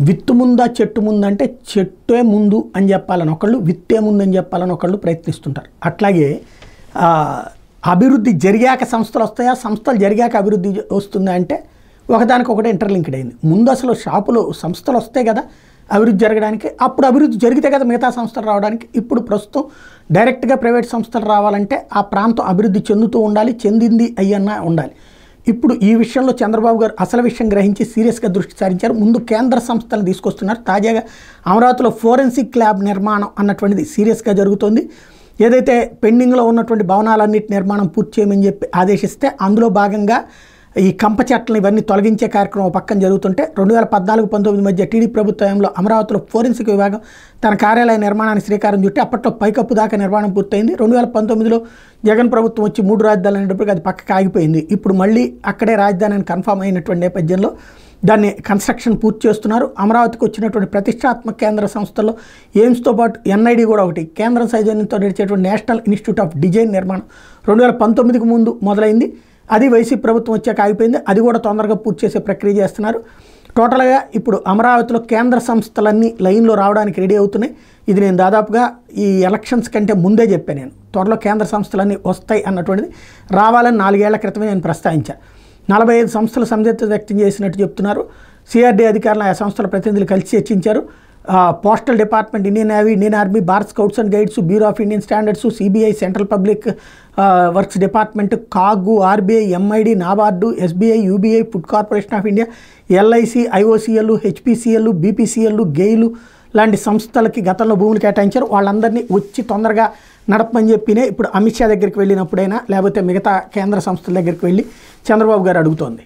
విత్తు ముందా చెట్టు ముందంటే చెట్టే ముందు అని చెప్పాలని ఒకళ్ళు, విత్తే ముందు అని చెప్పాలని ఒకళ్ళు ప్రయత్నిస్తుంటారు. అట్లాగే అభివృద్ధి జరిగాక సంస్థలు వస్తాయా, సంస్థలు జరిగాక అభివృద్ధి వస్తుందా అంటే ఒకదానికొకటి ఇంటర్లింక్డ్ అయింది. ముందు అసలు షాపులు సంస్థలు వస్తాయి కదా అభివృద్ధి జరగడానికి, అప్పుడు అభివృద్ధి జరిగితే కదా మిగతా సంస్థలు రావడానికి. ఇప్పుడు ప్రస్తుతం డైరెక్ట్గా ప్రైవేట్ సంస్థలు రావాలంటే ఆ ప్రాంతం అభివృద్ధి చెందుతూ ఉండాలి, చెందింది అయ్యన్నా ఉండాలి. ఇప్పుడు ఈ విషయంలో చంద్రబాబు గారు అసలు విషయం గ్రహించి సీరియస్గా దృష్టి సారించారు. ముందు కేంద్ర సంస్థలను తీసుకొస్తున్నారు. తాజాగా అమరావతిలో ఫోరెన్సిక్ ల్యాబ్ నిర్మాణం అన్నటువంటిది సీరియస్గా జరుగుతోంది. ఏదైతే పెండింగ్లో ఉన్నటువంటి భవనాలన్నిటి నిర్మాణం పూర్తి చేయమని చెప్పి ఆదేశిస్తే అందులో భాగంగా ఈ కంప చెట్లను ఇవన్నీ తొలగించే కార్యక్రమం పక్కన జరుగుతుంటే 2014-19 మధ్య టీడీపీ ప్రభుత్వంలో అమరావతిలో ఫోరెన్సిక్ విభాగం తన కార్యాలయ నిర్మాణానికి శ్రీకారం చుట్టి అప్పట్లో పైకప్పు దాకా నిర్మాణం పూర్తయింది. 2019లో జగన్ ప్రభుత్వం వచ్చి 3 రాజధానులు అనేటప్పటికి అది పక్కకి ఆగిపోయింది. ఇప్పుడు మళ్ళీ అక్కడే రాజధాని అని కన్ఫామ్ అయినటువంటి నేపథ్యంలో దాన్ని కన్స్ట్రక్షన్ పూర్తి చేస్తున్నారు. అమరావతికి వచ్చినటువంటి ప్రతిష్టాత్మక కేంద్ర సంస్థల్లో ఎయిమ్స్తో పాటు ఎన్ఐడి కూడా ఒకటి, కేంద్ర సౌజన్యంతో నడిచేటువంటి నేషనల్ ఇన్స్టిట్యూట్ ఆఫ్ డిజైన్ నిర్మాణం 2019కి ముందు మొదలైంది. అది వైసీపీ ప్రభుత్వం వచ్చాక ఆగిపోయింది. అది కూడా తొందరగా పూర్తి చేసే ప్రక్రియ చేస్తున్నారు. టోటల్గా ఇప్పుడు అమరావతిలో కేంద్ర సంస్థలన్నీ లైన్లో రావడానికి రెడీ అవుతున్నాయి. ఇది నేను దాదాపుగా ఈ ఎలక్షన్స్ కంటే ముందే చెప్పాను. నేను త్వరలో కేంద్ర సంస్థలన్నీ వస్తాయి అన్నటువంటిది రావాలని 4 ఏళ్ల క్రితమే నేను ప్రస్తావించాను. 45 సంస్థలు సందిగ్ధత వ్యక్తం చేసినట్టు చెప్తున్నారు. సిఆర్డీ అధికారులు ఆ సంస్థల ప్రతినిధులు కలిసి చర్చించారు. Postal department, Indian navy, Indian army, Bharat scouts and guides, bureau of Indian standards, CBI, central public works department, CAG, RBI, MID, NABARD, SBI, UBI, food corporation of India, LIC, IOCL, HPCL, BPCL, GAIL లాంటి సంస్థలకి గతంలో భూములు కేటాయించారు. వాళ్ళందరినీ వచ్చి తొందరగా నడపమని చెప్పినే ఇప్పుడు అమిత్ షా దగ్గరికి వెళ్ళినప్పుడైనా లేకపోతే మిగతా కేంద్ర సంస్థల దగ్గరికి వెళ్ళి చంద్రబాబు గారు అడుగుతోంది.